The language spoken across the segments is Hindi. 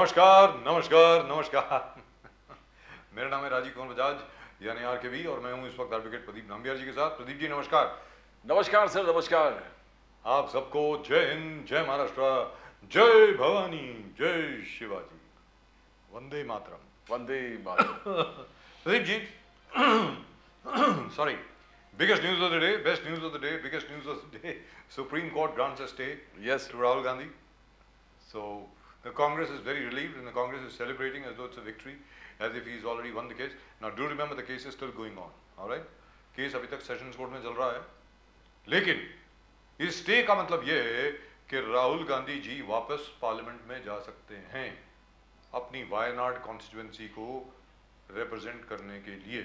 नमस्कार नमस्कार नमस्कार। मेरा नाम है राजीव कुमार बजाज यानी RKB और मैं हूं इस वक्त एडवोकेट प्रदीप नाम्बियार जी के साथ। प्रदीप जी नमस्कार। नमस्कार सर, नमस्कार। आप सबको जय हिंद, जय महाराष्ट्र, जय भवानी, जय Shivaji, Vande Mataram. Vande Mataram. Pradeep ji, sorry, biggest news of the day, best news of the day, biggest news of the day. Supreme Court grants a stay Yes. to Rahul Gandhi. So the Congress is very relieved and the Congress is celebrating as though it's a victory, as if he's already won the case. Now do remember the case is still going on, all right? Case अभी तक सेशंस कोर्ट में चल रहा है, लेकिन इस स्टे का मतलब ये है कि राहुल गांधी जी वापस पार्लियामेंट में जा सकते हैं अपनी वायनाड कॉन्स्टिट्यूएंसी को रिप्रेजेंट करने के लिए।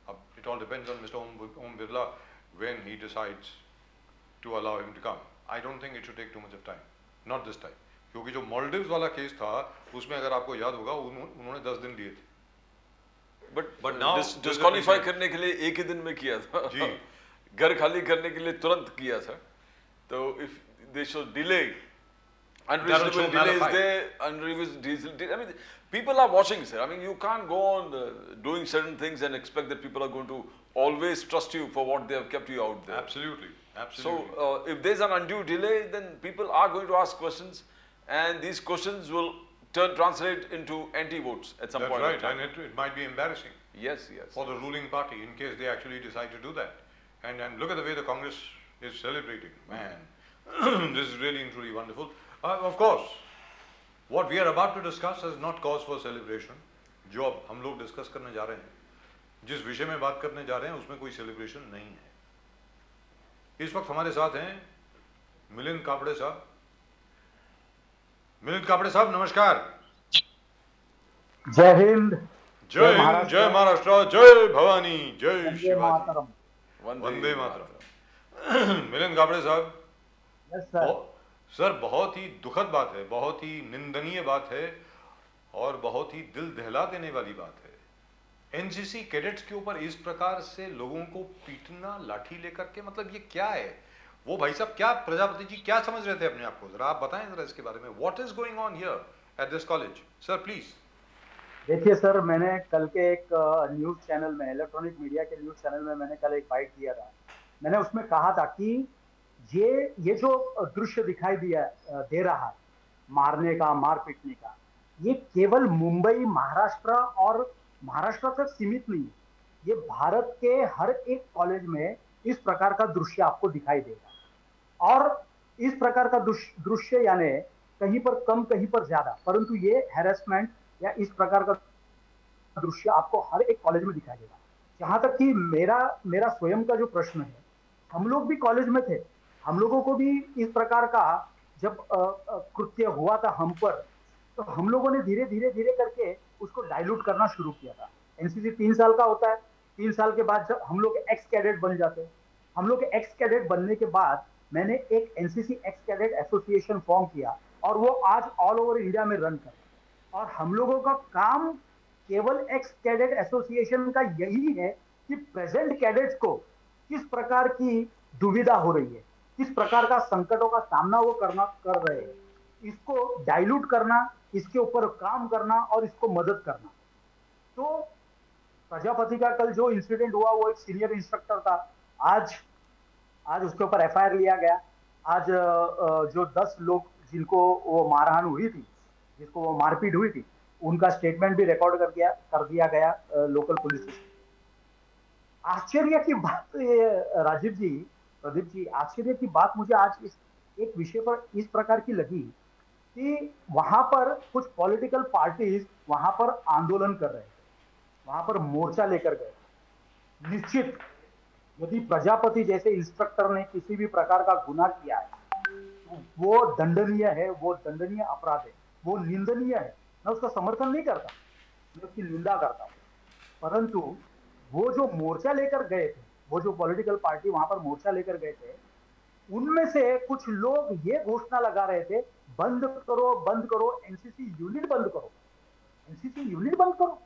अब it all depends on mister Om Birla when he decides to allow him to come. I don't think it should take too much of time, not this time, क्योंकि जो मालदीव्स वाला केस था उसमें अगर आपको याद होगा उन्होंने 10 दिन लिए थे। बट नाउ डिस्क्वालीफाई करने के लिए एक ही दिन में किया था जी। घर खाली करने के लिए तुरंत किया था। तो if they should delay, unreasonable delay is there, I mean, people are watching, sir. I mean, you can't go on doing certain things and expect that people are going to always trust you for what they have kept you out there. Absolutely, absolutely. So if there's an undue delay, then people are going to ask questions, and these questions will translate into anti-votes at some point. That's right, and it might be embarrassing. Yes, yes. For the ruling party, in case they actually decide to do that. And look at the way the Congress is celebrating. Man, this is really and truly wonderful. Of course, what we are about to discuss is not cause for celebration. जो अब हम लोग डिस्कस करने जा रहे हैं, जिस विषय में बात करने जा रहे हैं, उसमें कोई सेलिब्रेशन नहीं है। इस वक्त हमारे साथ हैं मिलिंद कापड़े साहब। मिलिंद कापड़े साहब नमस्कार। जय हिंद, जय हिंद, जय महाराष्ट्र, जय भवानी, जय शिवाजी, वंदे मातरम। मिलिंद कापड़े साहब, यस सर। सर बहुत ही दुखद बात है, बहुत ही निंदनीय बात है और बहुत ही दिल दहला देने वाली बात है। एनसीसी कैडेट्स के ऊपर इस प्रकार से लोगों को पीटना लाठी लेकर के, मतलब ये क्या है? वो भाई साहब क्या प्रजापति जी क्या समझ रहे थे अपने आप को? जरा आप बताएं जरा इसके बारे में। What is going on here at this college? Sir please. देखिए सर, मैंने कल के एक न्यूज चैनल में, इलेक्ट्रॉनिक मीडिया के न्यूज चैनल में मैंने कल एक बाइट दिया था। मैंने उसमें कहा था कि ये जो दृश्य दिखाई दे रहा है, मारने का, मार पीटने का, ये केवल मुंबई, महाराष्ट्र और महाराष्ट्र तक सीमित नहीं है। ये भारत के हर एक कॉलेज में इस प्रकार का दृश्य आपको दिखाई देगा। और इस प्रकार का दृश्य यानी कहीं पर कम, कहीं पर ज्यादा, परंतु ये हैरेसमेंट या इस प्रकार का दृश्य आपको हर एक कॉलेज में दिखाई देगा। जहां तक कि मेरा स्वयं का जो प्रश्न है, हम लोग भी कॉलेज में थे, हम लोगों को भी इस प्रकार का जब कृत्य हुआ था हम पर, तो हम लोगों ने धीरे धीरे करके उसको डाइल्यूट करना शुरू किया था। एनसीसी 3 साल का होता है, 3 साल के बाद जब हम लोग एक्स कैडेट बन जाते हैं, हम लोग एक्स कैडेट बनने के बाद मैंने एक NCC x cadet association form किया और वो आज ऑल ओवर इंडिया में रन कर। और हम लोगों का काम केवल एक्स कैडेट एसोसिएशन का यही है कि प्रेजेंट कैडेट्स को किस प्रकार की दुविधा हो रही है, किस प्रकार का संकटों का सामना वो कर रहे हैं, इसको डाइल्यूट करना, इसके ऊपर काम करना और इसको मदद करना। तो प्रजापति का कल जो इंसिडेंट हुआ, वो एक सीनियर इंस्ट्रक्टर था, आज उसके ऊपर एफआईआर लिया गया। आज जो 10 लोग जिनको वो मारहान हुई थी, जिसको वो मारपीट हुई थी, उनका स्टेटमेंट भी रिकॉर्ड कर दिया गया लोकल पुलिस स्टेशन। आश्चर्य की बात राजीव जी, प्रदीप जी, आश्चर्य की बात मुझे आज इस एक विषय पर इस प्रकार की लगी कि वहां पर कुछ पॉलिटिकल पार्टीज वहां पर आंदोलन कर रहे थे, वहां पर मोर्चा लेकर गए। निश्चित यदि प्रजापति जैसे इंस्ट्रक्टर ने किसी भी प्रकार का गुनाह किया है, तो वो दंडनीय है, वो दंडनीय अपराध है, वो निंदनीय है। मैं उसका समर्थन नहीं करता, मैं उसकी निंदा करता हूं। परंतु वो जो मोर्चा लेकर गए थे, वो जो पॉलिटिकल पार्टी वहां पर मोर्चा लेकर गए थे, उनमें से कुछ लोग ये घोषणा लगा रहे थे, बंद करो एनसीसी यूनिट बंद करो, एनसीसी यूनिट बंद करो।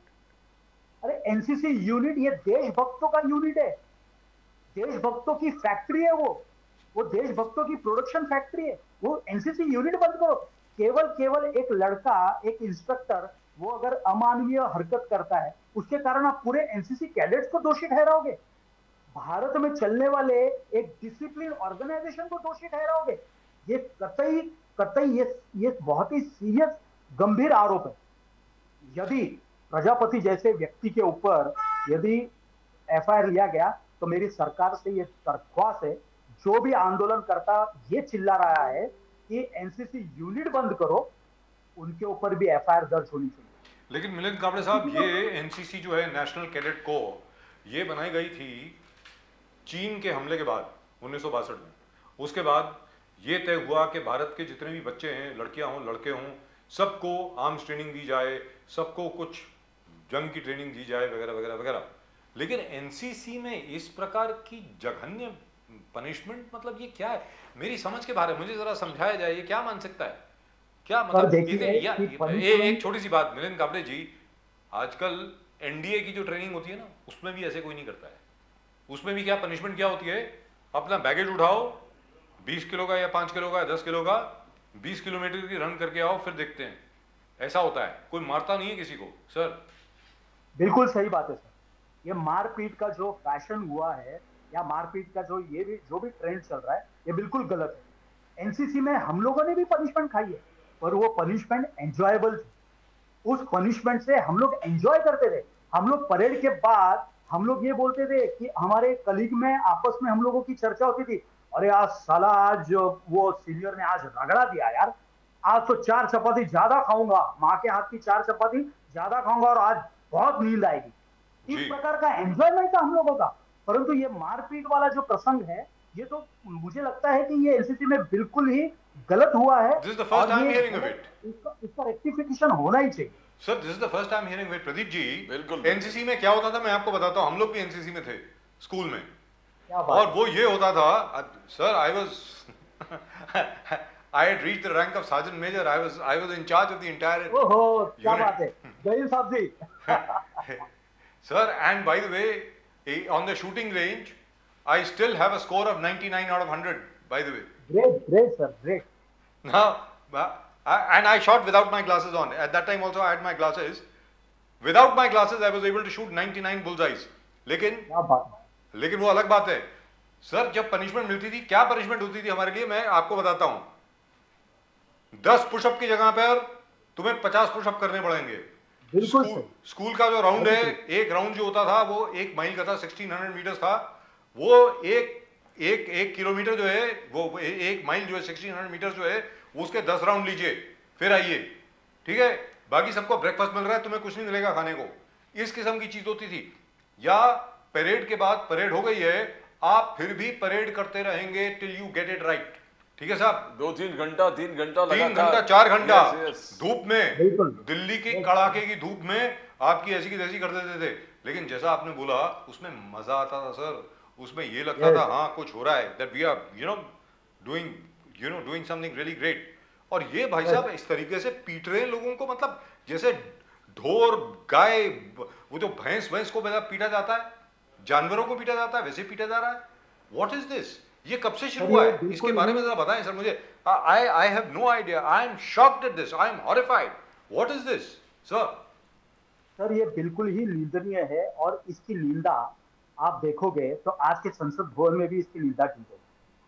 अरे एनसीसी यूनिट ये देशभक्तों का यूनिट है, देशभक्तों की फैक्ट्री है, वो देशभक्तों की प्रोडक्शन फैक्ट्री है। वो एनसीसी यूनिट बंद करो, केवल केवल एक लड़का, एक इंस्ट्रक्टर, वो अगर अमानवीय हरकत करता है, उसके कारण आप पूरे एनसीसी कैडेट्स को दोषी ठहराओगे? भारत में चलने वाले एक डिसिप्लिन ऑर्गेनाइजेशन को दोषी ठहराओगे? ये कतई कतई ये बहुत ही सीरियस गंभीर आरोप है। यदि प्रजापति जैसे व्यक्ति के ऊपर यदि एफआईआर लिया गया तो मेरी सरकार से ये दरख्वास्त है, जो भी आंदोलन करता ये चिल्ला रहा है कि एनसीसी यूनिट बंद करो, उनके ऊपर भी एफआईआर दर्ज होनी चाहिए। लेकिन मिलिंद कांबड़े साहब, ये एनसीसी जो है नेशनल कैडेट को, ये बनाई गई थी चीन के हमले के बाद 1962 में। उसके बाद ये तय हुआ कि भारत के जितने भी बच्चे हैं, लड़कियां हों लड़के हों, सबको आर्म्स ट्रेनिंग दी जाए, सबको कुछ जंग की ट्रेनिंग दी जाए, वगैरह वगैरह वगैरह। लेकिन एनसीसी में इस प्रकार की जघन्य पनिशमेंट, मतलब ये क्या है? मेरी समझ के बाहर है, मुझे जरा समझाया जाए, ये क्या मान सकता है? क्या मतलब एक छोटी सी बात मिलिंद कांबड़े जी, आजकल एनडीए की जो ट्रेनिंग होती है ना, उसमें भी ऐसे कोई नहीं करता है। उसमें भी क्या पनिशमेंट क्या होती है? अपना बैगेज उठाओ, 20 किलो का या 5 किलो का या 10 किलो का, 20 किलोमीटर की रन करके आओ, फिर देखते हैं। ऐसा होता है, कोई मारता नहीं है किसी को सर। बिल्कुल सही बात है सर। ये मारपीट का जो फैशन हुआ है, या मारपीट का जो भी ट्रेंड चल रहा है, ये बिल्कुल गलत है। एनसीसी में हम लोगों ने भी पनिशमेंट खाई है, पर वो पनिशमेंट एंजॉयबल थी। उस पनिशमेंट से हम लोग एंजॉय करते थे। हम लोग परेड के बाद हम लोग ये बोलते थे कि हमारे कलीग में आपस में हम लोगों की चर्चा होती थी, अरे आज साला, आज वो सीनियर ने आज रगड़ा दिया यार, आज तो 4 चपाती ज्यादा खाऊंगा, माँ के हाथ की 4 चपाती ज्यादा खाऊंगा और आज बहुत नींद आएगी। इस प्रकार का एंजॉयमेंट था हम लोगों का। परंतु ये मारपीट वाला जो प्रसंग है, ये तो मुझे लगता है कि ये एनसीसी में बिल्कुल ही गलत हुआ है। This is the first time hearing of it. इसका रेक्टिफिकेशन होना ही चाहिए। Sir, this is the first time hearing. Pradeep ji, बिल्कुल। एनसीसी में क्या होता था मैं आपको बताता हूँ। हम लोग भी एनसीसी में थे स्कूल में, क्या बात और वो ये होता था sir, I had reached the rank of sergeant major. I was in charge of the entire. ओहो, क्या बात है, Jai Sahab ji. Sir, and by the way, on the shooting range I still have a score of 99 out of 100, by the way. Great sir, great. Now, and I shot without my glasses on. At that time also I had my glasses. Without my glasses I was able to shoot 99 bullseyes. लेकिन क्या बात है। लेकिन वो अलग बात है सर। जब पनिशमेंट मिलती थी, क्या पनिशमेंट होती थी हमारे लिए, मैं आपको बताता हूं। 10 पुशअप की जगह पर तुम्हें 50 पुशअप करने पड़ेंगे। बिल्कुल स्कूल का जो राउंड है, एक राउंड जो होता था वो 1 माइल का था, 1600 मीटर्स था। वो एक किलोमीटर जो है, वो 1 माइल जो है 1600 मीटर जो है, उसके 10 राउंड लीजिए, फिर आइए, ठीक है। बाकी सबको ब्रेकफास्ट मिल रहा है, तुम्हें कुछ नहीं मिलेगा खाने को। इस किस्म की चीज होती थी। या परेड के बाद, परेड हो गई है, आप फिर भी परेड करते रहेंगे till you get it right, ठीक है साहब। 2-3 घंटा, 3 घंटा, 3 घंटा 4 घंटा धूप में, बिल्कुल। दिल्ली की कड़ाके की धूप में आपकी ऐसी की तैसी कर देते थे। लेकिन जैसा आपने बोला, उसमें मजा आता था सर। उसमें ये लगता था हाँ कुछ हो रहा है, that we are doing something really great. और ये भाई साहब इस तरीके से पीट रहे हैं लोगों को, मतलब जैसे ढोर गाय, वो जो भैंस को पीटा जाता है, जानवरों को पीटा जाता है, वैसे पीटा जा रहा है। What is this? ये कब से शुरू हुआ है? इसके बारे में जरा बताएं सर मुझे। I have no idea. I am shocked at this. I am horrified. What is this sir? ये बिल्कुल ही निंदनीय है, और इसकी निंदा आप देखोगे तो आज के संसद भवन में भी इसकी निंदा की गई।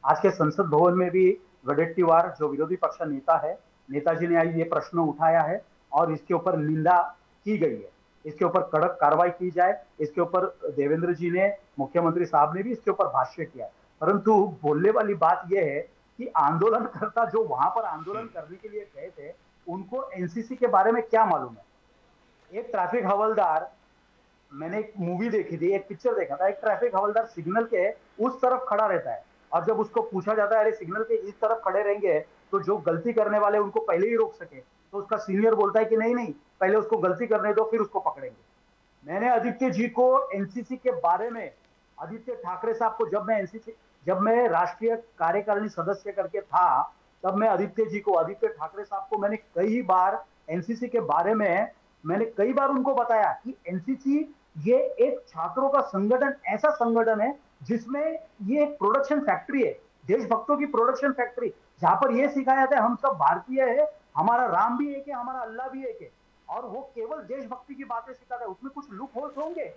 आज के संसद भवन में भी वडेट्टीवार, जो विरोधी पक्ष नेता है, नेताजी ने ये प्रश्न उठाया है और इसके ऊपर निंदा की गई है। इसके ऊपर कड़क कार्रवाई की जाए। इसके ऊपर देवेंद्र जी ने, मुख्यमंत्री साहब ने भी इसके ऊपर भाष्य किया है। परंतु बोलने वाली बात यह है कि आंदोलनकर्ता जो वहां पर आंदोलन करने के लिए गए थे, उनको एनसीसी के बारे में क्या मालूम है? एक ट्रैफिक हवलदार, मैंने एक मूवी देखी थी, एक पिक्चर देखा था, एक ट्रैफिक हवलदार सिग्नल के उस तरफ खड़ा रहता है, और जब उसको पूछा जाता है अरे सिग्नल के इस तरफ खड़े रहेंगे तो जो गलती करने वाले उनको पहले ही रोक सके, तो उसका सीनियर बोलता है कि नहीं, पहले उसको गलती करने दो, फिर उसको पकड़ेंगे। मैंने आदित्य जी को एनसीसी के बारे में, आदित्य ठाकरे साहब को, जब मैं राष्ट्रीय कार्यकारिणी सदस्य करके था, तब मैं आदित्य ठाकरे साहब को मैंने कई बार एनसीसी के बारे में कई बार उनको बताया कि एनसीसी ये एक छात्रों का संगठन, ऐसा संगठन है जिसमें ये एक प्रोडक्शन फैक्ट्री है, देशभक्तों की प्रोडक्शन फैक्ट्री, जहां पर ये सिखाया जाता है हम सब भारतीय है, हमारा राम भी एक है, हमारा अल्लाह भी एक है, और वो केवल देशभक्ति की बातें सिखाता है। उसमें कुछ लूप होल्स होंगे,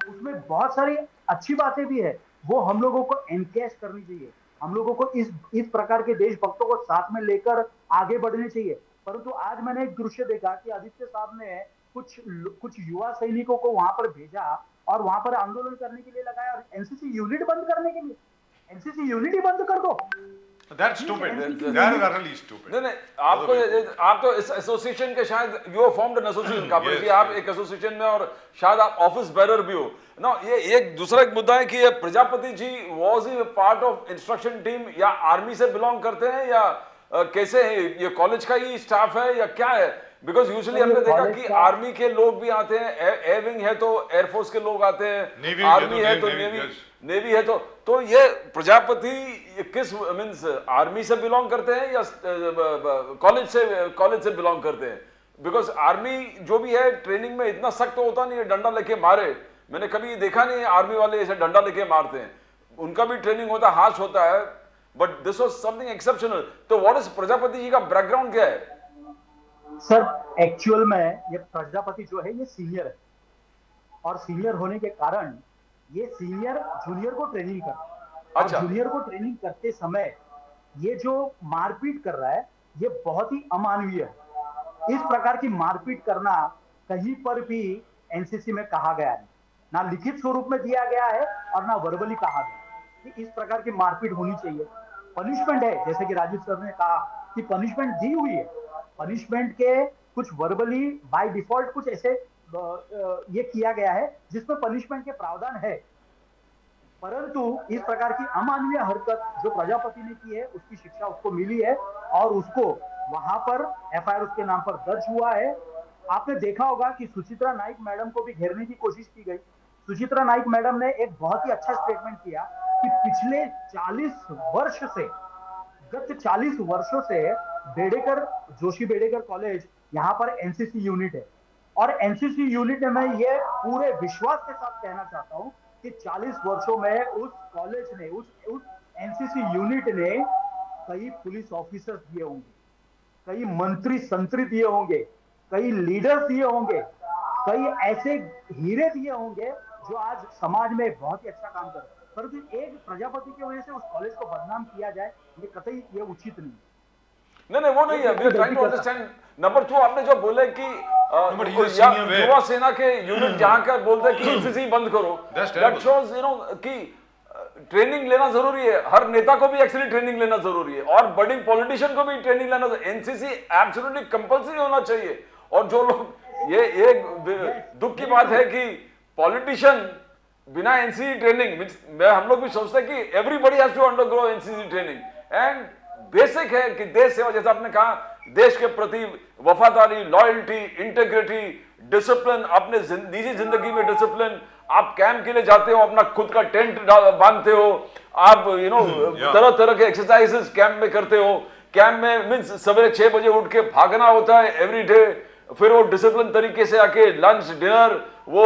उसमें बहुत सारी अच्छी बातें भी है, वो हम लोगों को एनकैश करनी चाहिए। हम लोगों को इस प्रकार के देशभक्तों को साथ में लेकर आगे बढ़ने चाहिए। परंतु आज मैंने एक दृश्य देखा कि आदित्य साहब ने कुछ युवा सैनिकों को वहां पर भेजा और वहां पर आंदोलन करने के लिए लगाया, और एनसीसी यूनिट बंद करने के लिए। एनसीसी यूनिट ही बंद कर दो। That's stupid. That is utterly stupid. नहीं, आपको आप तो इस एसोसिएशन के शायद यू फॉर्म्ड एन एसोसिएशन का आप एक एसोसिएशन में और शायद आप ऑफिस बेरर भी हो ना। ये एक दूसरा एक मुद्दा है कि ये Prajapati ji was he part of instruction team या आर्मी से बिलोंग करते हैं या कैसे है, ये कॉलेज का ही स्टाफ है या क्या है? बिकॉज यूजुअली हमने देखा कि आर्मी के लोग भी आते हैं, एयर विंग है तो एयरफोर्स के लोग आते हैं, आर्मी है तो नेवी है तो ये प्रजापति किस मींस आर्मी से बिलोंग करते हैं या कॉलेज से बिलोंग करते हैं? बिकॉज आर्मी जो भी है ट्रेनिंग में इतना सख्त होता नहीं है, डंडा लेके मारे। मैंने कभी देखा नहीं है आर्मी वाले ऐसे डंडा लेके मारते हैं, उनका भी ट्रेनिंग होता है, हार्श होता है, but this was something exceptional. तो व्हाट इज प्रजापति जी का बैकग्राउंड क्या है? सर एक्चुअल में ये प्रजापति जो है ये सीनियर है, और सीनियर होने के कारण ये सीनियर जूनियर को ट्रेनिंग कर रहा है। अच्छा। जूनियर को ट्रेनिंग करते समय ये जो मारपीट कर रहा है ये बहुत ही अमानवीय है। इस प्रकार की मारपीट करना कहीं पर भी एनसीसी में कहा गया नहीं, ना लिखित स्वरूप में दिया गया है और ना वर्बली कहा गया कि इस प्रकार की मारपीट होनी चाहिए। पनिशमेंट है, जैसे कि राजीव सर ने कहा कि पनिशमेंट दी हुई है, पनिशमेंट के कुछ वर्बली बाय डिफॉल्ट कुछ ऐसे ये किया गया है जिसमें पनिशमेंट के प्रावधान है। परंतु इस प्रकार की अमानवीय हरकत जो प्रजापति ने की है उसकी शिक्षा उसको मिली है और उसको वहां पर एफआईआर उसके नाम पर दर्ज हुआ है। आपने देखा होगा कि सुचित्रा नाइक मैडम को भी घेरने की कोशिश की गई। सुचित्रा नाइक मैडम ने एक बहुत ही अच्छा स्टेटमेंट किया कि पिछले 40 वर्ष से, गत 40 वर्षों से जोशी बेडेकर कॉलेज यहाँ पर एनसीसी यूनिट है, और एनसीसी यूनिट में मैं ये पूरे विश्वास के साथ कहना चाहता हूँ कि 40 वर्षों में उस कॉलेज ने, उस एनसीसी यूनिट ने कई पुलिस ऑफिसर्स दिए होंगे, कई मंत्री संतरी दिए होंगे, कई लीडर्स दिए होंगे, कई ऐसे हीरे दिए होंगे जो आज समाज में बहुत ही अच्छा काम कर रहे हैं। परंतु एक प्रजापति की वजह से उस कॉलेज को बदनाम किया जाए, ये कतई ये उचित नहीं। नहीं वो नहीं है। We are trying to understand. Number 2 आपने जो बोले कि युवा सेना के यूनिट जहां का बोलते हैं कि एनसीसी बंद करो, दैट शोज यू नो कि ट्रेनिंग लेना जरूरी है। हर नेता को भी एक्चुअली ट्रेनिंग लेना जरूरी है और बडिंग पॉलिटिशियन को भी ट्रेनिंग लेना। एनसीसी एब्सोल्युटली कंपल्सरी होना चाहिए। और जो लोग ये दुख की बात है कि पॉलिटिशियन बिना एनसीसी ट्रेनिंग, हम लोग भी सोचते हैं कि everybody has to undergo NCC training, and basic है कि देश सेवा, जैसा आपने कहा, देश के प्रति वफादारी, लॉयल्टी, इंटीग्रिटी, डिसिप्लिन, अपने निजी जिंदगी में डिसिप्लिन। आप कैंप के लिए जाते हो, अपना खुद का टेंट बांधते हो, आप तरह तरह के एक्सरसाइजेस कैंप में करते हो। कैंप में मींस सवेरे 6 बजे उठ के भागना होता है एवरी डे, फिर वो डिसिप्लिन तरीके से आके लंच डिनर वो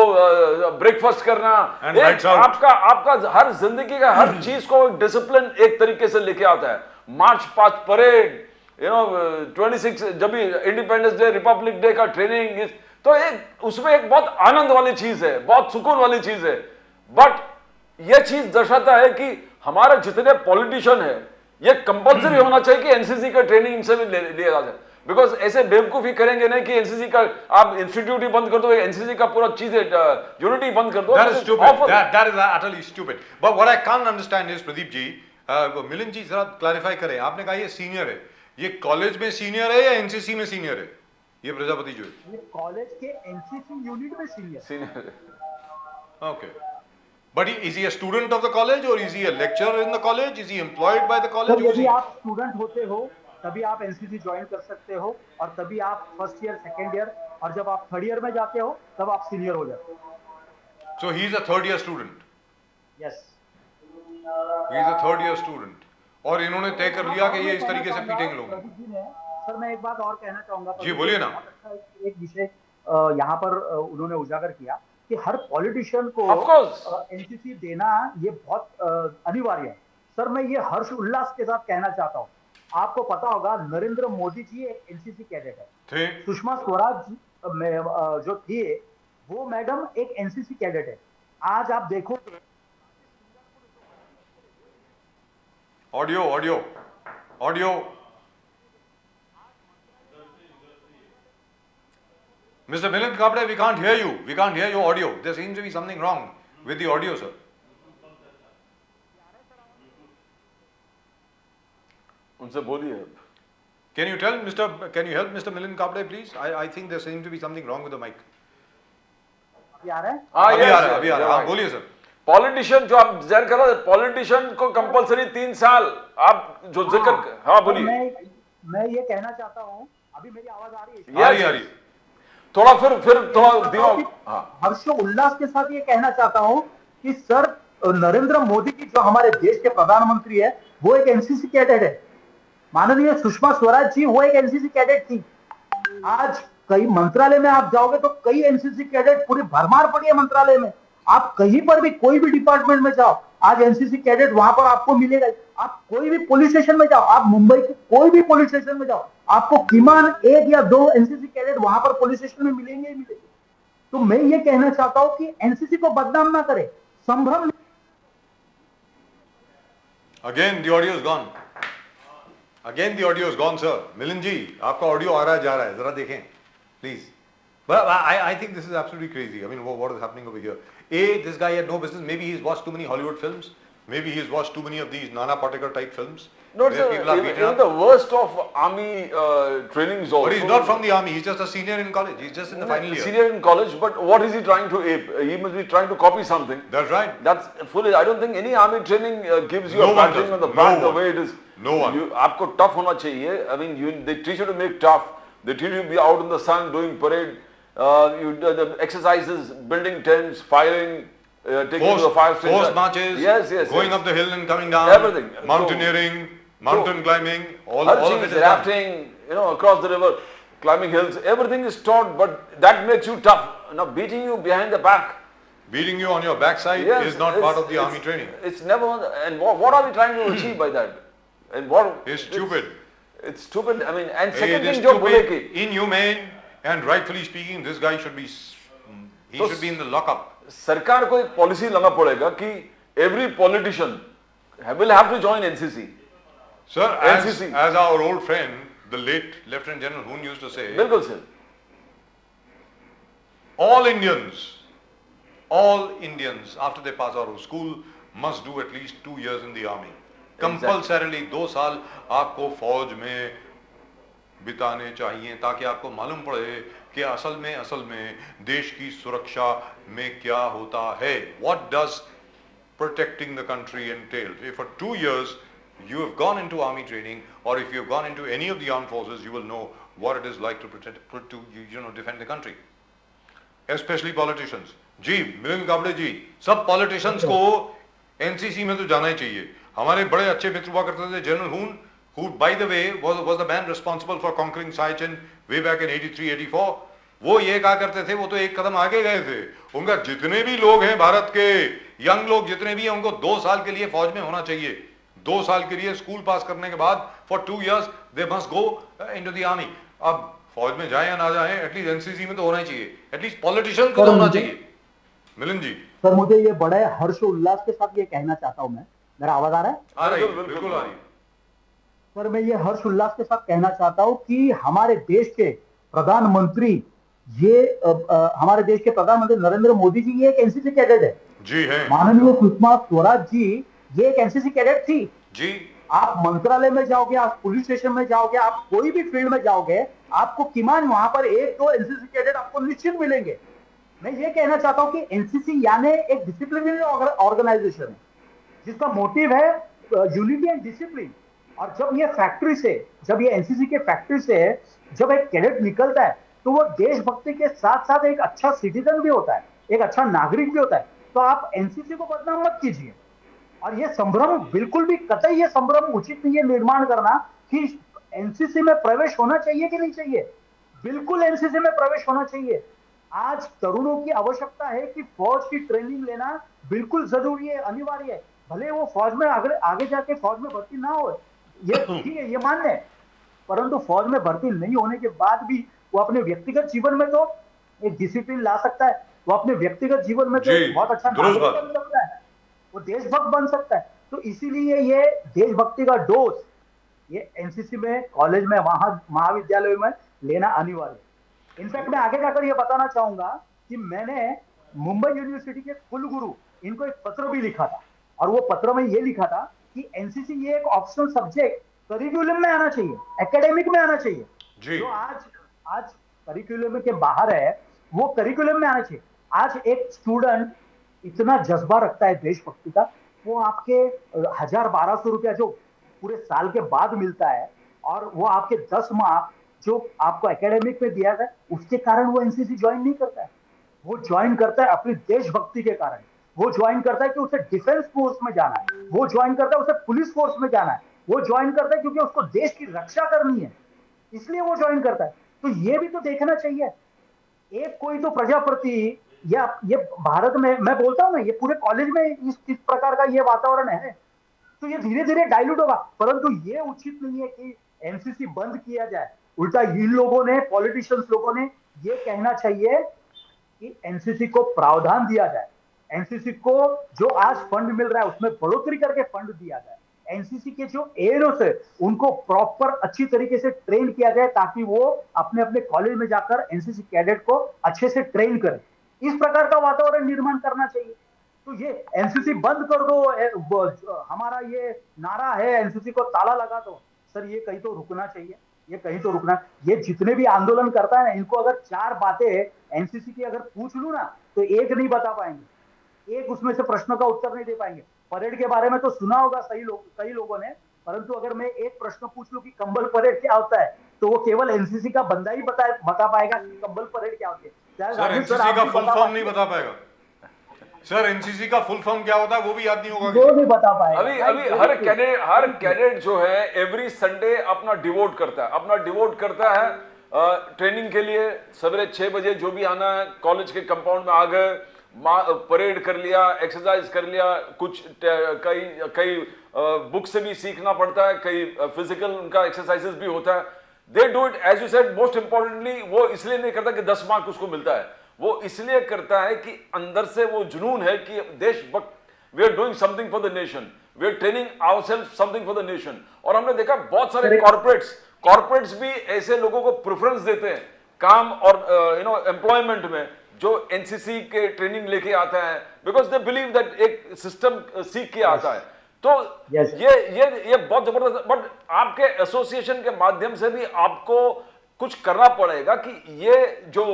ब्रेकफास्ट करना। आपका हर जिंदगी का हर चीज को डिसिप्लिन एक तरीके से लेके आता है। मार्च पास्ट परेड, 26 जब भी इंडिपेंडेंस डे, रिपब्लिक डे का ट्रेनिंग, तो एक उसमें एक बहुत आनंद वाली चीज है, बहुत सुकून वाली चीज है। बट यह चीज दर्शाता है कि हमारे जितने पॉलिटिशियन है ये कंपल्सरी होना चाहिए कि एनसीसी का ट्रेनिंग इनसे भी लिया जा जाए। बिकॉज ऐसे बेवकूफी करेंगे नहीं कि एनसीसी का आप इंस्टीट्यूट ही बंद कर दो, एनसीसी का पूरा चीज यूनिटी बंद कर दो। That is stupid. That is utterly stupid. But what I can't understand is, Pradeep ji, Milind जी जरा क्लैरिफाई करें। आपने कहा ये सीनियर है, ये कॉलेज में सीनियर है या एनसीसी में सीनियर है? ये प्रजापति जो है ये कॉलेज के एनसीसी यूनिट में सीनियर है। Okay, but is he a student of the college और is he a lecturer in the college? Is he employed by the college? यदि आप स्टूडेंट होते हो तभी आप एनसीसी ज्वाइन कर सकते हो, और तभी आप फर्स्ट ईयर, सेकेंड ईयर, और जब आप थर्ड ईयर में जाते हो तब आप सीनियर हो जाते हो। So he is a third year student? Yes, he is a third year student, और इन्होंने तय कर लिया कि ये इस तरीके से पीटेंगे लोग। सर मैं एक बात और कहना चाहूंगा। जी बोलिए ना। एक विषय यहाँ पर उन्होंने उजागर किया कि हर पॉलिटिशियन को एनसीसी देना ये बहुत अनिवार्य है। सर मैं ये हर्ष उल्लास के साथ कहना चाहता हूँ आपको पता होगा नरेंद्र मोदी जी एक एनसीसी कैडेट है, थे सुषमा स्वराज जो थी वो मैडम एक एनसीसी कैडेट है। आज आप देखो audio audio audio Mr. Milind Kapde, we can't hear you. We can't hear your audio. There seems to be something wrong with the audio, sir. उनसे बोलिए। Can you help Mr. Milind Kapde, please? I think there seems to be something wrong with the mic. अभी आ रहा है? अभी आ रहा है। हाँ, बोलिए सर। पॉलिटिशियन जो आप जिक्र कर रहे हैं, पॉलिटिशियन को कंपलसरी 3 साल आप जो जिक्र, हाँ बोलिए। मैं ये कहना चाहता हूँ, अभी मेरी आवाज आ रही है? आ रही है। थोड़ा फिर थोड़ा दिमाग, हाँ। हर्षोल्लास के साथ ये कहना चाहता हूँ कि सर नरेंद्र मोदी जी जो हमारे देश के प्रधानमंत्री है वो एक एनसीसी कैडेट है। माननीय सुषमा स्वराज जी वो एक एनसीसी कैडेट थी। आज कई मंत्रालय में आप जाओगे तो कई एनसीसी कैडेट पूरी भरमार पड़ी है मंत्रालय में। आप कहीं पर भी कोई भी डिपार्टमेंट में जाओ आज एनसीसी कैडेट वहां पर आपको मिलेगा। आप कोई भी पुलिस स्टेशन में जाओ, आप मुंबई के कोई भी पुलिस स्टेशन में जाओ, आपको कीमान 1 या 2 एनसीसी कैडेट वहां पर पुलिस स्टेशन में मिलेंगे ही मिलेंगे। तो मैं ये कहना चाहता हूं कि एनसीसी को बदनाम ना करें, संभ्रम। Again the audio is gone. Again the audio is gone, sir. Milind जी, आपका ऑडियो आ रहा है जा रहा है, जरा देखें, please. But I think this is absolutely crazy. I mean, what is happening over here? This guy had no business. Maybe he's watched too many Hollywood films. Maybe he's watched too many of these Nana Patekar type films. No, sir, even the worst of army trainings also. But he's not from the army. He's just a senior in college. He's just in the final year. Senior in college, but what is he trying to ape? He must be trying to copy something. That's right. That's fully. I don't think any army training gives you a patting on the back the way it is. No one. आपको tough होना चाहिए. I mean, they teach you to make tough. They teach you to be out in the sun doing parade. You do the exercises, building tents, firing. Taking to the fire station. Force marches. Yes. Going up the hill and coming down. Everything. Mountaineering, mountain climbing. All of it is rafting. Across the river, climbing hills. Everything is taught, but that makes you tough. Now beating you behind the back. Beating you on your backside is not part of the army training. It's never. And what are we trying to achieve by that? And what? It's stupid. It's stupid. I mean, and second it is thing, stupid, inhumane, and rightfully speaking, this guy should be. He should be in the lockup. सरकार को एक पॉलिसी लाना पड़ेगा कि every politician will have to join NCC. Sir, as our old friend, the late Lieutenant General Hoon used to say, बिल्कुल sir. all Indians after they pass out of school must do at least 2 years in the army. Compulsorily 2 साल आपको फौज में बिताने चाहिए ताकि आपको मालूम पड़े कि असल में देश की सुरक्षा में क्या होता है. What does protecting the country entail? If for 2 years you have gone into army training, or if you have gone into any of the armed forces, you will know what it is like to defend the country. Especially politicians. जी मिलिंद कापड़े जी, सब पॉलिटिशियंस को एनसीसी में तो जाना ही चाहिए. हमारे बड़े अच्छे मित्र हुआ करते थे, जनरल हून, who by the way was the man responsible for conquering Siachen way back in 83-84. वो ये कहा करते थे, वो तो एक कदम आगे गए थे. उनका जितने भी लोग हैं भारत के यंग लोग जितने भी हैं, उनको 2 साल के लिए फौज में होना चाहिए. 2 साल के लिए स्कूल पास करने के बाद for 2 years they must go into the army. अब फौज में जाए या ना जाए, एटलीस्ट एनसीसी में तो होना ही चाहिए. एटलीस्ट पॉलिटिशियन को तो होना चाहिए. मिलिंद जी सर, मुझे ये बड़े हर्ष उल्लास के साथ ये कहना चाहता हूं मैं. मेरा आवाज आ रहा है? आ रही है, बिल्कुल आ रही है. सर, मैं ये हर्ष उल्लास के साथ कहना चाहता हूं कि हमारे देश के प्रधानमंत्री हमारे देश के प्रधानमंत्री नरेंद्र मोदी जी ये एक एनसीसी कैडेट है. जी है. माननीय सुषमा स्वराज जी ये एक एनसीसी कैडेट थी. जी. आप मंत्रालय में जाओगे, आप पुलिस स्टेशन में जाओगे, आप कोई भी फील्ड में जाओगे, आपको किमान वहां पर 1-2 एनसीसी कैडेट आपको निश्चित मिलेंगे. मैं ये कहना चाहता हूं कि एनसीसी यानी एक डिसिप्लिनरी ऑर्गेनाइजेशन है जिसका मोटिव है यूनिटी एंड डिसिप्लिन. और जब ये एनसीसी के फैक्ट्री से जब एक कैडेट निकलता है तो वो देशभक्ति के साथ साथ एक अच्छा सिटीजन भी होता है, एक अच्छा नागरिक भी होता है. तो आप एनसीसी को बदनाम मत कीजिए. और ये संभ्रम बिल्कुल भी कतई ये संभ्रम उचित नहीं है निर्माण करना कि एनसीसी में प्रवेश होना चाहिए कि नहीं चाहिए. बिल्कुल एनसीसी में प्रवेश होना चाहिए. आज तरुणों की आवश्यकता है कि फौज की ट्रेनिंग लेना बिल्कुल जरूरी है, अनिवार्य है. भले वो फौज में आगे जाके फौज में भर्ती ना हो, ये ठीक है, ये मान्य है, परंतु फौज में भर्ती नहीं होने के बाद भी वो अपने व्यक्तिगत जीवन में तो एक डिसिप्लिन ला सकता है, वो अपने व्यक्तिगत जीवन में तो जी, एक बहुत अच्छा दुरुस्त नागरिक बात। बन सकता है, वो देशभक्त बन सकता है। तो इसीलिए ये देशभक्ति का डोज ये एनसीसी में, कॉलेज में, वहां महाविद्यालय में लेना अनिवार्य है। इनफैक्ट मैं आगे जाकर ये बताना चाहूंगा कि मैंने मुंबई यूनिवर्सिटी के कुलगुरु इनको एक पत्र भी लिखा था, और वो पत्र में ये लिखा था कि एनसीसी ये एक ऑप्शनल सब्जेक्ट करिकुलम में आना चाहिए, एकेडमिक में आना चाहिए। जी। जो आज आज करिकुलम के बाहर है वो करिकुलम में आना चाहिए। आज एक स्टूडेंट इतना जज्बा रखता है देशभक्ति का, वो आपके 1000-1200 रुपया जो पूरे साल के बाद मिलता है, और वो आपके 10 मार्क जो आपको एकेडमिक में दिया गया, उसके कारण वो एनसीसी ज्वाइन नहीं करता है। वो ज्वाइन करता है अपनी देशभक्ति के कारण, वो ज्वाइन करता है कि उसे डिफेंस फोर्स में जाना है, वो ज्वाइन करता है उसे पुलिस फोर्स में जाना है, वो ज्वाइन करता है क्योंकि उसको देश की रक्षा करनी है, इसलिए वो ज्वाइन करता है। तो ये भी तो देखना चाहिए। एक कोई तो प्रजापति या ये भारत में, मैं बोलता हूं ना, ये पूरे कॉलेज में इस प्रकार का ये वातावरण है, तो ये धीरे धीरे डाइल्यूट होगा। परंतु ये उचित नहीं है कि एनसीसी बंद किया जाए। उल्टा इन लोगों ने, पॉलिटिशियंस लोगों ने ये कहना चाहिए कि एनसीसी को प्रावधान दिया जाए, एनसीसी को जो आज फंड मिल रहा है उसमें बढ़ोतरी करके फंड दिया जाए, एनसीसी के जो एएनओस है उनको प्रॉपर अच्छी तरीके से ट्रेन किया जाए, ताकि वो अपने अपने कॉलेज में जाकर एनसीसी कैडेट को अच्छे से ट्रेन करें। इस प्रकार का वातावरण निर्माण करना चाहिए। तो ये एनसीसी बंद कर दो, हमारा ये नारा है एनसीसी को ताला लगा दो, सर ये कहीं तो रुकना चाहिए, ये कहीं तो रुकना। ये जितने भी आंदोलन करता है ना, इनको अगर 4 बातें एनसीसी की अगर पूछ लूं ना, तो एक नहीं बता पाएंगे, एक उसमें से प्रश्न का उत्तर नहीं दे पाएंगे। परेड के बारे में तो सुना होगा कई लोगों ने, परंतु अगर मैं एक प्रश्न पूछ लूं कि कंबल परेड क्या होता है, तो वो केवल एनसीसी का बंदा ही बता पाएगा कि कंबल परेड क्या होती है। सर एनसीसी का फुल फॉर्म नहीं बता पाएगा। सर एनसीसी का फुल फॉर्म क्या होता है वो भी याद नहीं होगा, वो नहीं बता पाएगा। अभी हर कैडेट जो है एवरी संडे अपना डिवोट करता है ट्रेनिंग के लिए। सवेरे 6 बजे जो भी आना है, कॉलेज के कंपाउंड में आ गए, परेड कर लिया, एक्सरसाइज कर लिया, कुछ कई बुक से भी सीखना पड़ता है, कई फिजिकल उनका एक्सरसाइजेस भी होता है। They do it as you said, most importantly वो इसलिए नहीं करता कि 10 मार्क उसको मिलता है, वो इसलिए करता है कि अंदर से वो जुनून है कि देशभक्त, we are doing something for the nation, we are training ourselves something for the nation. और हमने देखा बहुत सारे कॉर्पोरेट्स भी ऐसे लोगों को प्रेफरेंस देते हैं काम और एम्प्लॉयमेंट में जो एनसीसी के ट्रेनिंग लेके आता है, बिकॉज दे बिलीव दैट एक सिस्टम सीख के आता है। तो ये बहुत जबरदस्त। बट आपके एसोसिएशन के माध्यम से भी आपको कुछ करना पड़ेगा कि ये जो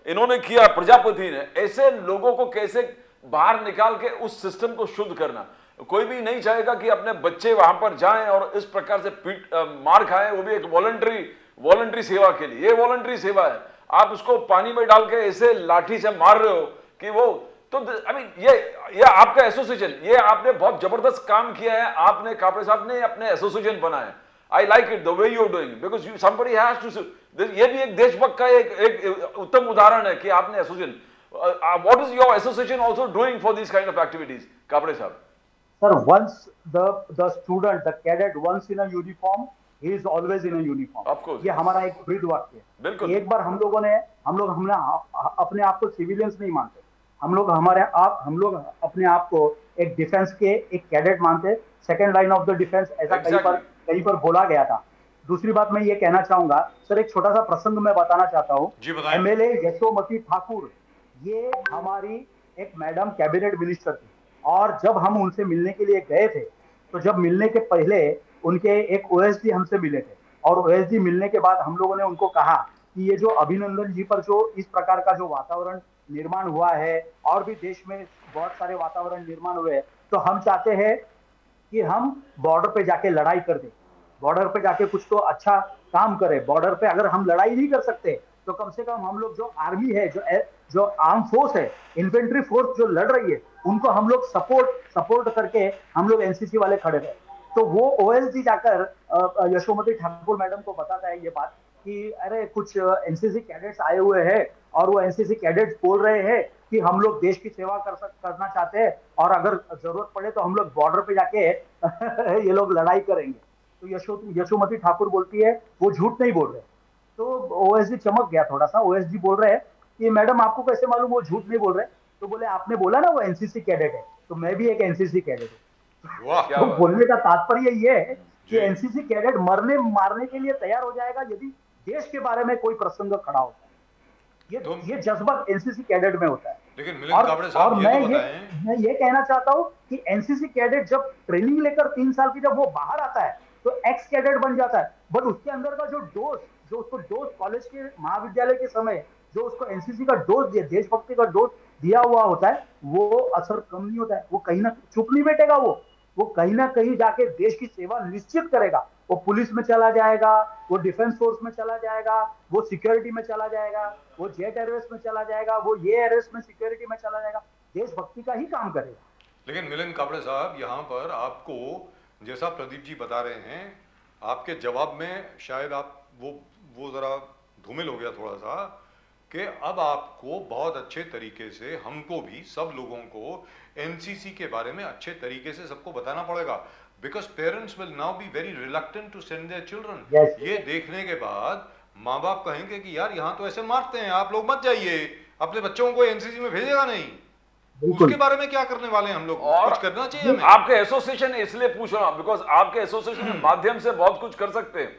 इन्होंने किया प्रजापति ने, ऐसे लोगों को कैसे बाहर निकाल के उस सिस्टम को शुद्ध करना। कोई भी नहीं चाहेगा कि अपने बच्चे वहां पर जाएं और इस प्रकार से मार खाएं, वो भी एक वॉलंटरी सेवा के लिए। ये वॉलंटरी सेवा है, आप उसको पानी में डाल के ऐसे लाठी से मार रहे हो कि वो तो आई मीन ये आपका एसोसिएशन, ये आपने बहुत जबरदस्त काम किया है। आपने कापड़े साहब ने अपने एसोसिएशन बनाया। I like it the way you are doing, because you somebody has to. ये भी एक देशभक्त का एक उत्तम उदाहरण है कि आपने association. What is your association also doing for this kind of activities, Kapde Sahab? Sir, once the student, the cadet, once in a uniform, he is always in a uniform. Of course. ये हमारा एक ब्रीद वाक्य है। बिल्कुल। एक बार हमने अपने आप को सिविलियंस नहीं मानते, हम लोग अपने आप को एक डिफेंस के एक कैडेट मानते, second line of the defence, ऐसा कहीं पर बोला गया था। दूसरी बात मैं ये कहना चाहूंगा सर, एक छोटा सा प्रसंग मैं बताना चाहता हूँ। एमएलए यशोमती ठाकुर, ये हमारी एक मैडम कैबिनेट मिनिस्टर थी, और जब हम उनसे मिलने के लिए गए थे, तो जब मिलने के पहले उनके एक ओएसडी हमसे मिले थे, और ओएसडी मिलने के बाद हम लोगों ने उनको कहा कि ये जो अभिनंदन जी पर जो इस प्रकार का जो वातावरण निर्माण हुआ है, और भी देश में बहुत सारे वातावरण निर्माण हुए हैं, तो हम चाहते हैं कि हम बॉर्डर पे जाके लड़ाई कर दें, बॉर्डर पे जाके कुछ तो अच्छा काम करें। बॉर्डर पे अगर हम लड़ाई नहीं कर सकते, तो कम से कम हम लोग जो आर्मी है, जो आर्म फोर्स है, इन्फेंट्री फोर्स जो लड़ रही है, उनको हम लोग सपोर्ट करके हम लोग एनसीसी वाले खड़े रहे। तो वो ओएसडी जाकर यशोमती ठाकुर मैडम को बताता है ये बात कि अरे कुछ एनसीसी कैडेट्स आए हुए हैं, और वो एनसीसी कैडेट्स बोल रहे हैं कि हम लोग देश की सेवा करना चाहते हैं, और अगर जरूरत पड़े तो हम लोग बॉर्डर पे जाके ये लोग लड़ाई करेंगे। तो यशोमती ठाकुर बोलती है वो झूठ नहीं बोल रहे। तो ओएसडी चमक गया थोड़ा सा, ओएसडी बोल रहे हैं कि मैडम आपको कैसे मालूम वो झूठ नहीं बोल रहे? तो बोले आपने बोला ना वो एनसीसी कैडेट है, तो मैं भी एक एनसीसी कैडेट हूँ। वाह क्या तो बात बोलने का तात्पर्य ये है कि जी। एनसीसी कैडेट मरने मारने के लिए तैयार हो जाएगा यदि देश के बारे में कोई प्रसंग खड़ा होता है। ये जज्बा एनसीसी कैडेट में होता है। लेकिन मिलिंद काबड़े और साहब ये मैं तो ये बताएं, मैं ये कहना चाहता हूं कि एनसीसी कैडेट जब ट्रेनिंग लेकर 3 साल की जब वो बाहर आता है तो एक्स कैडेट बन जाता है, बट उसके अंदर का जो उसको डोज कॉलेज के महाविद्यालय के समय जो उसको एनसीसी का डोज दिया, देशभक्ति का डोज दिया हुआ होता है, वो असर कम नहीं होता है। वो कहीं ना चुप नहीं बैठेगा, वो कहीं ना कहीं जाके देश की सेवा निश्चित करेगा। वो पुलिस में चला जाएगा, वो डिफेंस फोर्स में चला जाएगा, वो सिक्योरिटी में चला जाएगा, वो जेट एयरवेज में चला जाएगा, वो ये एयरवेज में सिक्योरिटी में चला जाएगा, देशभक्ति का ही काम करेगा। लेकिन मिलिंद काबड़े साहब यहाँ पर आपको जैसा प्रदीप जी बता रहे हैं, आपके जवाब में शायद आप वो जरा धूमिल हो गया थोड़ा सा कि अब आपको बहुत अच्छे तरीके से हमको भी सब लोगों को एनसीसी के बारे में अच्छे तरीके से सबको बताना पड़ेगा, because parents will now be very reluctant to send their children. Yes. ये देखने के बाद माँ बाप कहेंगे कि यार यहाँ तो ऐसे मारते हैं, आप लोग मत जाइए, अपने बच्चों को एनसीसी में भेजेगा नहीं। बिल्कुल। उसके बारे में क्या करने वाले हैं हम लोग? और कुछ करना चाहिए हमें। आपके एसोसिएशन इसलिए पूछ रहा हूं बिकॉज आपके एसोसिएशन के माध्यम से बहुत कुछ कर सकते हैं।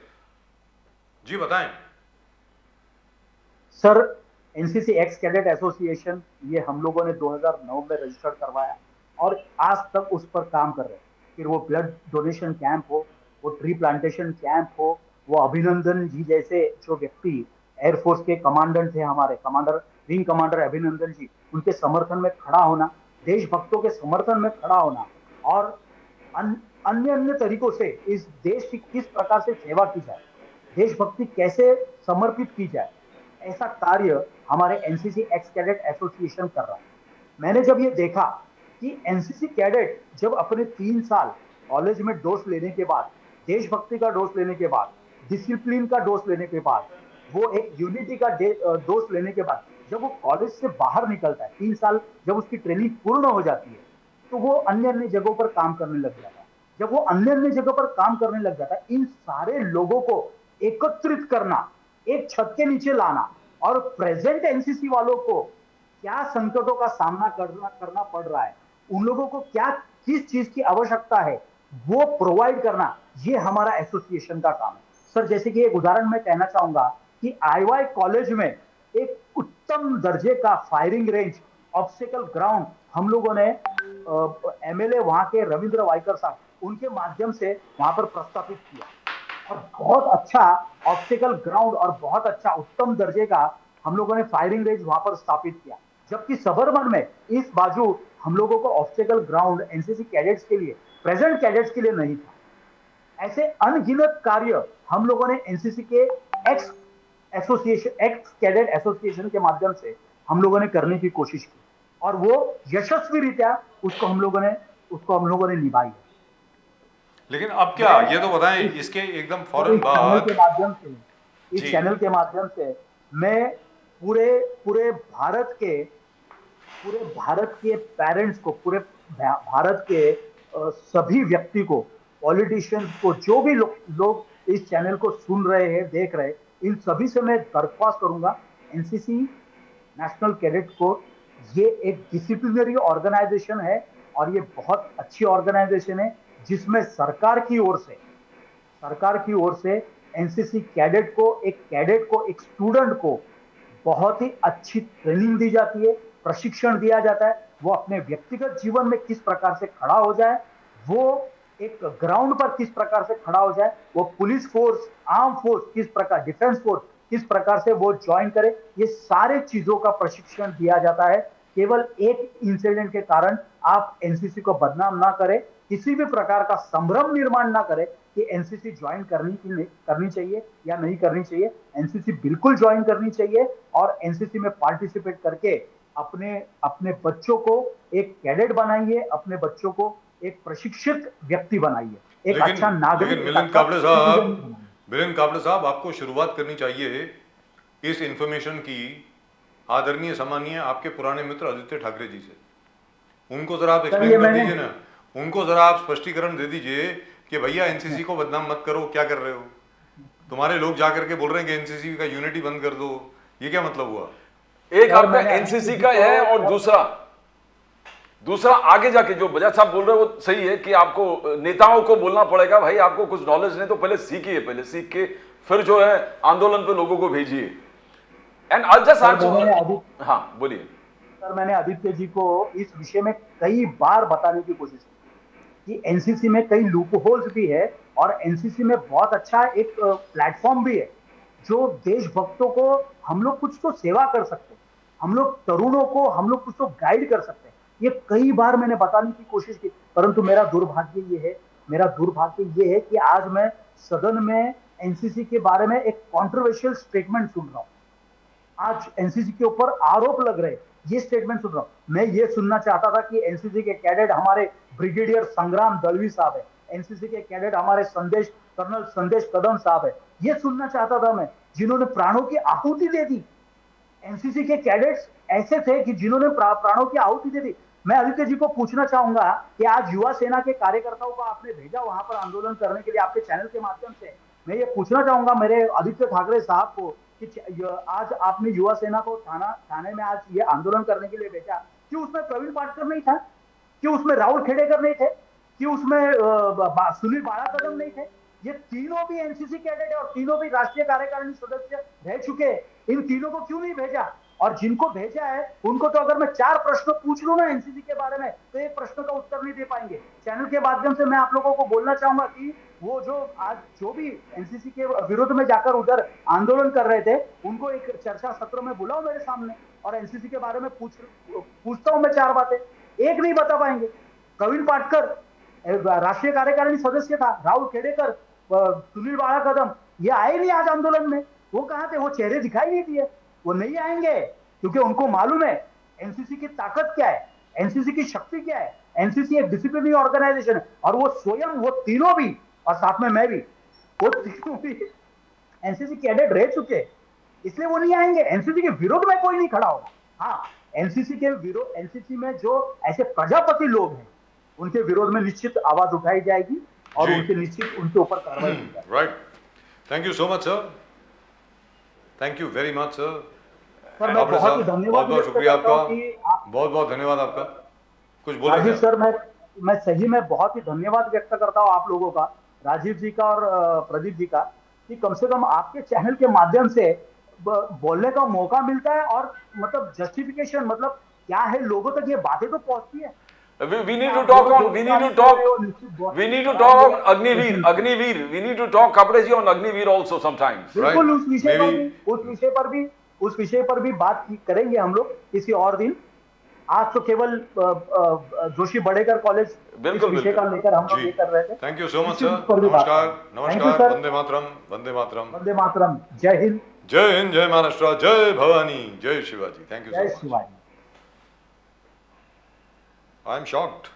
जी बताएं। Sir, NCC x cadet association ये हम लोगों ने 2009 में रजिस्टर करवाया और आज तक उस पर काम कर रहे हैं। फिर वो ब्लड डोनेशन कैंप हो, वो ट्री प्लांटेशन कैंप हो, वो अभिनंदन जी जैसे जो व्यक्ति एयरफोर्स के कमांडेंट थे, हमारे कमांडर विंग कमांडर अभिनंदन जी, उनके समर्थन में खड़ा होना, देशभक्तों के समर्थन में खड़ा होना और अन्य अन्य तरीकों से इस देश की किस प्रकार से सेवा की जाए, देशभक्ति कैसे समर्पित की जाए, ऐसा कार्य हमारे एनसीसी एक्स कैडेट एसोसिएशन कर रहा है। मैंने जब ये देखा कि एनसीसी कैडेट जब अपने 3 साल कॉलेज में डोज लेने के बाद, देशभक्ति का डोज लेने के बाद, डिसिप्लिन का डोज लेने के बाद, वो एक यूनिटी का डोज लेने के बाद जब वो कॉलेज से बाहर निकलता है, 3 साल जब उसकी ट्रेनिंग पूर्ण हो जाती है, तो वो अन्य अन्य जगहों पर काम करने लग जाता है। जब वो अन्य अन्य जगह पर काम करने लग जाता है, इन सारे लोगों को एकत्रित करना, एक छत के नीचे लाना और प्रेजेंट एनसीसी वालों को क्या संकटों का सामना करना पड़ रहा है, उन लोगों को क्या किस चीज की आवश्यकता है, वो प्रोवाइड करना, ये हमारा एसोसिएशन का काम है। सर, जैसे कि एक उदाहरण मैं कहना चाहूंगा कि आईवाई कॉलेज में एक उत्तम दर्जे का फायरिंग रेंज, ऑब्स्टेकल ग्राउंड हम लोगों ने एमएलए वहां के रविंद्र वाइकर साहब, उनके माध्यम से वहां पर प्रस्तावित किया और बहुत अच्छा ऑब्स्टेकल ग्राउंड और बहुत अच्छा उत्तम दर्जे का हम लोगों ने फायरिंग रेंज वहां पर स्थापित किया। जबकि सबरमन में इस बाजू हम लोगों को ऑब्स्टेकल ग्राउंड एनसीसी कैडेट्स के लिए, प्रेजेंट कैडेट्स के लिए नहीं था। ऐसे अनगिनत कार्य हम लोगों ने एनसीसी के एक्स कैडेट एसोसिएशन के माध्यम से हम लोगों ने करने की कोशिश की और वो यशस्वी रीत्या उसको हम लोगों ने निभाई है। लेकिन अब क्या, ये तो बताएं इसके एकदम फौरन बाद इस चैनल के माध्यम से मैं पूरे भारत के पेरेंट्स को, पूरे भारत के सभी व्यक्ति को, पॉलिटिशियंस को, जो भी लोग इस चैनल को सुन रहे हैं, देख रहे हैं, इन सभी से मैं दरख्वास्त करूंगा, एनसीसी नेशनल कैडेट कोर ये एक डिसिप्लिनरी ऑर्गेनाइजेशन है और ये बहुत अच्छी ऑर्गेनाइजेशन है जिसमें सरकार की ओर से एनसीसी कैडेट को, एक स्टूडेंट को बहुत ही अच्छी ट्रेनिंग दी जाती है, प्रशिक्षण दिया जाता है, वो अपने व्यक्तिगत जीवन में किस प्रकार से खड़ा हो जाए, वो एक ग्राउंड पर किस प्रकार से खड़ा हो जाए, वो पुलिस फोर्स, आर्म फोर्स किस प्रकार, डिफेंस फोर्स किस प्रकार से वो ज्वाइन करे, ये सारे चीजों का प्रशिक्षण दिया जाता है। केवल एक इंसिडेंट के कारण आप एनसीसी को बदनाम ना करें, किसी भी प्रकार का संभ्रम निर्माण ना करें कि एनसीसी ज्वाइन करनी चाहिए या नहीं करनी चाहिए। एनसीसी बिल्कुल ज्वाइन करनी चाहिए और एनसीसी में पार्टिसिपेट करके अपने बच्चों को एक कैडेट बनाइए, अपने बच्चों को एक प्रशिक्षित व्यक्ति बनाइए, एक अच्छा नागरिक। मिलिंद काबड़े साहब, आपको शुरुआत करनी चाहिए इस इंफॉर्मेशन की आदरणीय सम्मानीय आपके पुराने मित्र आदित्य ठाकरे जी से। उनको जरा आप एक्सप्लेन कर दीजिए ना, उनको जरा आप स्पष्टीकरण दे दीजिए कि भैया एनसीसी को बदनाम मत करो, क्या कर रहे हो? तुम्हारे लोग जाकर के बोल रहे हैं कि एनसीसी का यूनिटी बंद कर दो, ये क्या मतलब हुआ? एक आपका एनसीसी का है और दूसरा आगे जाके जो बजाज साहब बोल रहे हैं वो सही है कि आपको नेताओं को बोलना पड़ेगा भाई आपको कुछ नॉलेज नहीं तो पहले सीखिए, पहले सीख के फिर जो है आंदोलन पे लोगों को भेजिए। एंड आई जस्ट हाँ बोलिए सर। मैंने आदित्य जी को इस विषय में कई बार बताने की कोशिश की कि एनसीसी में कई लूप होल्स भी है और एनसीसी में बहुत अच्छा एक प्लेटफॉर्म भी है जो देशभक्तों को हम लोग कुछ तो सेवा कर सकते हैं, हम लोग तरुणों को हम लोग कुछ तो गाइड कर सकते हैं। ये कई बार मैंने बताने की कोशिश की, परंतु मेरा दुर्भाग्य ये है कि आज मैं सदन में एनसीसी के बारे में एक कॉन्ट्रोवर्शियल स्टेटमेंट सुन रहा हूं। आज एनसीसी के ऊपर आरोप लग रहे, ये स्टेटमेंट सुन रहा हूं। मैं ये सुनना चाहता था कि एनसीसी के कैडेट हमारे ब्रिगेडियर संग्राम दलवी साहब है, एनसीसी के कैडेट हमारे कर्नल संदेश कदम साहब है, ये सुनना चाहता था मैं, जिन्होंने प्राणों की आहुति दे दी। एनसीसी के कैडेट्स ऐसे थे कि जिन्होंने प्राणों की आहुति दे दी। मैं आदित्य जी को पूछना चाहूंगा कि आज युवा सेना के कार्यकर्ताओं को आपने भेजा वहां पर आंदोलन करने के लिए आपके चैनल के माध्यम से, मैं ये पूछना चाहूंगा मेरे आदित्य ठाकरे साहब को कि आज आपने युवा सेना को थाने में आज ये आंदोलन करने के लिए भेजा, क्यों उसमें प्रवीण पाटकर नहीं था, क्यों उसमें राहुल खेड़ेकर नहीं थे, क्यों उसमें सुनील बाड़ा कदम नहीं थे? ये तीनों भी एनसीसी कैडेट है और तीनों भी राष्ट्रीय कार्यकारिणी सदस्य रह चुके। इन तीनों को क्यों नहीं भेजा? और जिनको भेजा है उनको तो अगर मैं 4 प्रश्न पूछ लूं ना एनसीसी के बारे में तो एक प्रश्न का उत्तर नहीं दे पाएंगे। चैनल के माध्यम से मैं आप लोगों को बोलना चाहूंगा कि वो जो भी एनसीसी के विरुद्ध में जाकर उधर आंदोलन कर रहे थे उनको एक चर्चा सत्र में बुलाओ मेरे सामने और एनसीसी के बारे में पूछता हूं मैं 4 बातें, एक नहीं बता पाएंगे। प्रवीण पाटकर राष्ट्रीय कार्यकारिणी सदस्य था, राहुल खेड़ेकर, सुनील बाड़ा कदम, ये आए नहीं आज आंदोलन में। वो कहां थे? वो चेहरे दिखाई नहीं दिए। वो नहीं आएंगे क्योंकि उनको मालूम है एनसीसी की ताकत क्या है, एनसीसी की शक्ति क्या है। एनसीसी एक डिसिप्लिनरी ऑर्गेनाइजेशन है और वो स्वयं वो तीनों भी और साथ में मैं भी, वो तीनों भी एनसीसी कैडेट रह चुके, इसलिए वो नहीं आएंगे। एनसीसी के विरोध में कोई नहीं खड़ा होगा। हाँ, एनसीसी में जो ऐसे प्रजापति लोग हैं उनके विरोध में निश्चित आवाज उठाई जाएगी और उनके ऊपर कार्रवाई की जाएगी। Right, thank you so much sir, thank you very much sir. Sir मैं बहुत ही धन्यवाद, बहुत शुक्रिया आपका, बहुत बहुत धन्यवाद आपका। कुछ बोल रहे सर? मैं सही में बहुत ही धन्यवाद व्यक्त करता हूँ आप लोगों का, राजीव जी का और प्रदीप जी का, कि कम से कम आपके चैनल के माध्यम से बोलने का मौका मिलता है और मतलब जस्टिफिकेशन, मतलब क्या है, लोगों तक ये बातें तो पहुंचती है। We need to talk on Agniveer. We need to talk coverage on Agniveer also sometimes. बिल्कुल, उस विषय पर भी बात करेंगे हम लोग किसी और दिन। आज तो केवल जोशी बड़ेकर कॉलेज विषय का लेकर हम लोग ये कर रहे थे। Thank you so much sir, नमस्कार नमस्कार, वंदे मातरम, वंदे मातरम, वंदे मातरम, जय हिंद, जय महाराष्ट्र, जय भवानी, जय Shivaji. Thank you so much. जय शिवाजी। I am shocked.